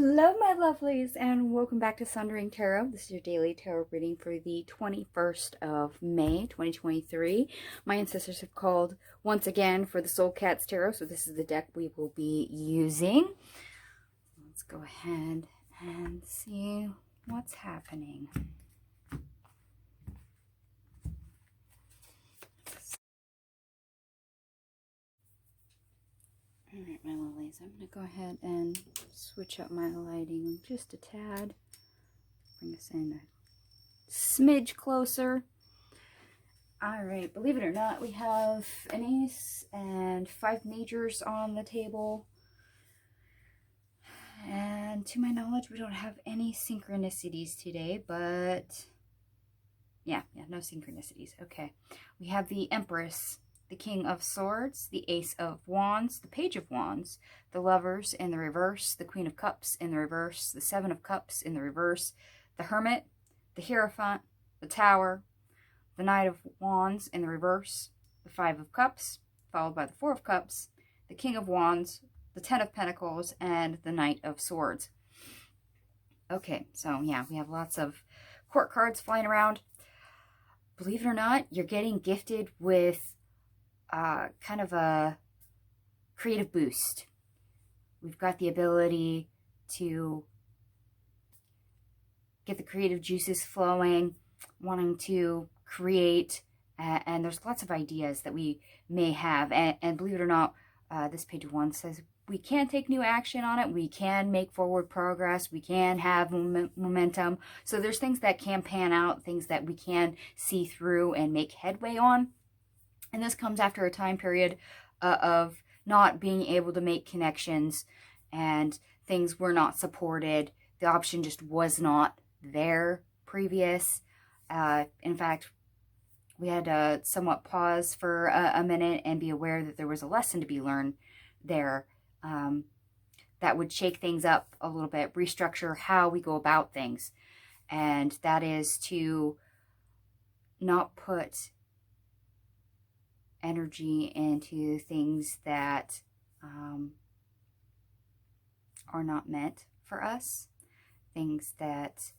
Hello, my lovelies, and welcome back to Sundering Tarot. This is your daily tarot reading for the 21st of May, 2023. My ancestors have called once again for the Soul Cats Tarot, so this is the deck we will be using. Let's go ahead and see what's happening. Alright, my lovelies, I'm going to go ahead and switch up my lighting just a tad. Bring us in a smidge closer. Alright, believe it or not, we have an ace and 5 majors on the table. And to my knowledge, we don't have any synchronicities today, but yeah, no synchronicities. Okay, we have the Empress, the King of Swords, the Ace of Wands, the Page of Wands, the Lovers in the reverse, the Queen of Cups in the reverse, the Seven of Cups in the reverse, the Hermit, the Hierophant, the Tower, the Knight of Wands in the reverse, the Five of Cups, followed by the Four of Cups, the King of Wands, the Ten of Pentacles, and the Knight of Swords. Okay, so yeah, we have lots of court cards flying around. Believe it or not, you're getting gifted with kind of a creative boost. We've got the ability to get the creative juices flowing, wanting to create, and there's lots of ideas that we may have. And believe it or not, this Page of Wands says we can take new action on it. We can make forward progress. We can have momentum. So there's things that can pan out, things that we can see through and make headway on. And this comes after a time period of not being able to make connections, and things were not supported. The option just was not there previous. In fact, we had to somewhat pause for a minute and be aware that there was a lesson to be learned there that would shake things up a little bit, restructure how we go about things. And that is to not put energy into things that are not meant for us, things that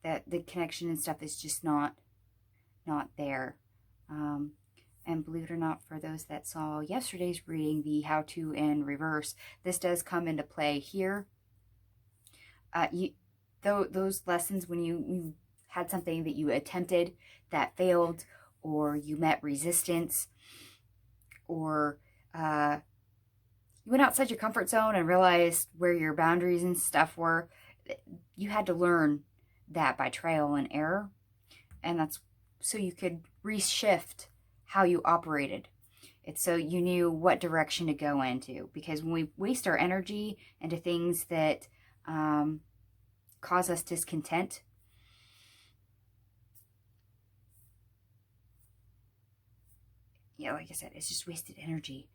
the connection and stuff is just not there. And believe it or not, for those that saw yesterday's reading, the how-to in reverse, this does come into play here. Those lessons when you had something that you attempted that failed, or you met resistance, or you went outside your comfort zone and realized where your boundaries and stuff were, you had to learn that by trial and error. And that's so you could reshift how you operated. It's so you knew what direction to go into. Because when we waste our energy into things that cause us discontent, yeah, like I said, it's just wasted energy.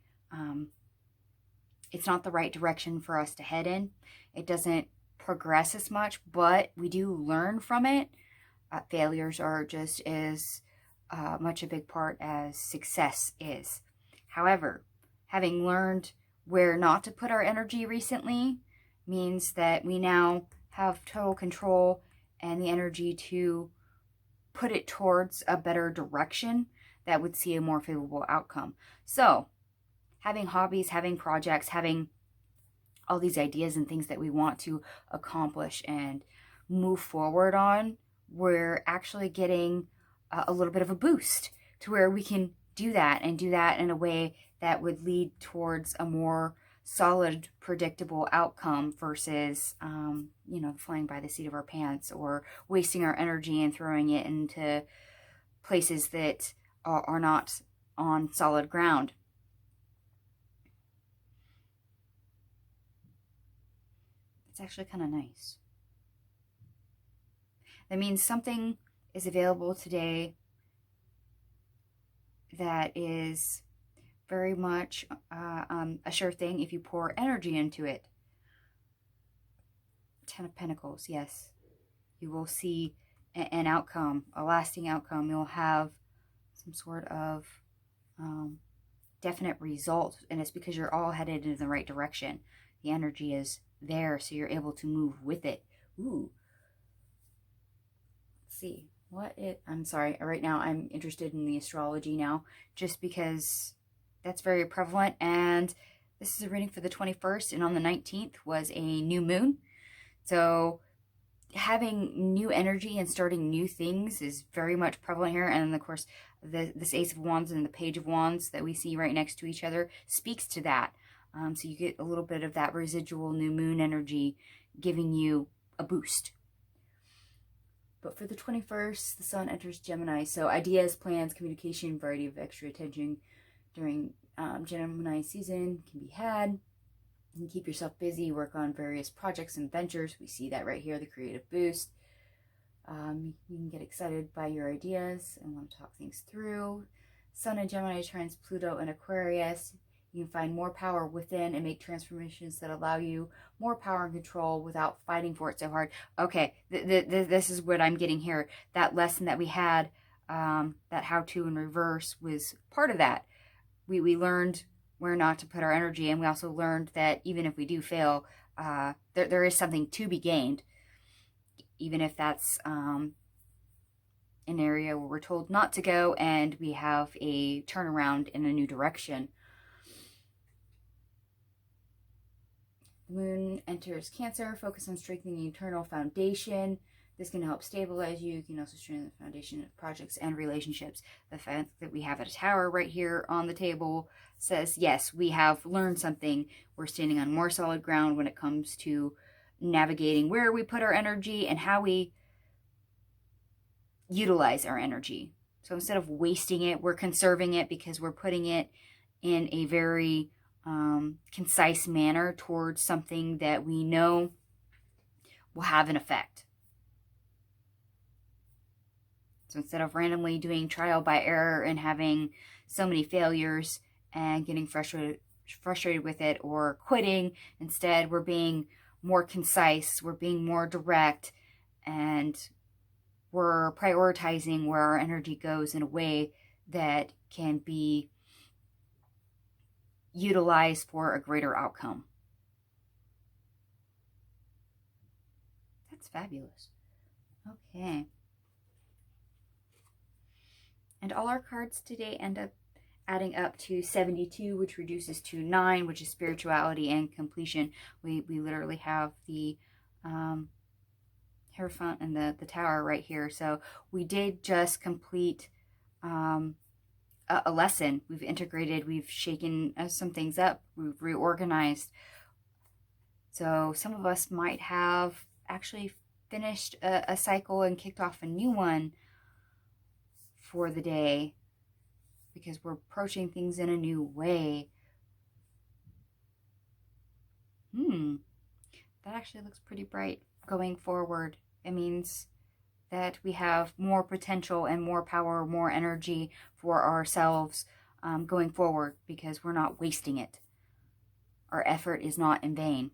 It's not the right direction for us to head in. It doesn't progress as much, but we do learn from it. Failures are just as much a big part as success is. However, having learned where not to put our energy recently means that we now have total control and the energy to put it towards a better direction that would see a more favorable outcome. So having hobbies, having projects, having all these ideas and things that we want to accomplish and move forward on, we're actually getting a little bit of a boost to where we can do that, and do that in a way that would lead towards a more solid, predictable outcome versus, you know, flying by the seat of our pants, or wasting our energy and throwing it into places that are not on solid ground. It's actually kind of nice. That means something is available today that is very much a sure thing if you pour energy into it. Ten of Pentacles, yes. You will see an outcome, a lasting outcome. You'll have some sort of definite result, and it's because you're all headed in the right direction. The energy is there, so you're able to move with it. Ooh. Let's see. I'm sorry, right now I'm interested in the astrology now, just because that's very prevalent, and this is a reading for the 21st, and on the 19th was a new moon. So having new energy and starting new things is very much prevalent here. And of course, this Ace of Wands and the Page of Wands that we see right next to each other speaks to that. So you get a little bit of that residual new moon energy giving you a boost. But for the 21st, the sun enters Gemini. So ideas, plans, communication, variety of extra attention during Gemini season can be had. You can keep yourself busy, work on various projects and ventures. We see that right here, the creative boost. You can get excited by your ideas and want to talk things through. Sun in Gemini trines Pluto in Aquarius. You can find more power within and make transformations that allow you more power and control without fighting for it so hard. Okay, this is what I'm getting here. That lesson that we had, that how-to in reverse, was part of that. We learned where not to put our energy, and we also learned that even if we do fail, there is something to be gained, even if that's an area where we're told not to go and we have a turnaround in a new direction. The moon enters Cancer. Focus on strengthening the internal foundation. This can help stabilize you. You can also strengthen the foundation of projects and relationships. The fact that we have a tower right here on the table says, yes, we have learned something. We're standing on more solid ground when it comes to navigating where we put our energy and how we utilize our energy. So instead of wasting it, we're conserving it because we're putting it in a very concise manner towards something that we know will have an effect. So instead of randomly doing trial by error and having so many failures and getting frustrated with it or quitting, instead we're being more concise, we're being more direct, and we're prioritizing where our energy goes in a way that can be utilized for a greater outcome. That's fabulous. Okay. And all our cards today end up adding up to 72, which reduces to 9, which is spirituality and completion. We literally have the Hierophant and the tower right here. So we did just complete a lesson. We've integrated, we've shaken some things up, we've reorganized. So some of us might have actually finished a cycle and kicked off a new one for the day because we're approaching things in a new way. That actually looks pretty bright going forward. It means that we have more potential and more power, more energy for ourselves going forward because we're not wasting it. Our effort is not in vain.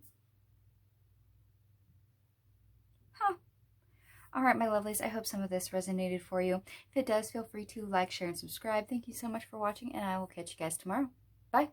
All right, my lovelies, I hope some of this resonated for you. If it does, feel free to like, share, and subscribe. Thank you so much for watching, and I will catch you guys tomorrow. Bye.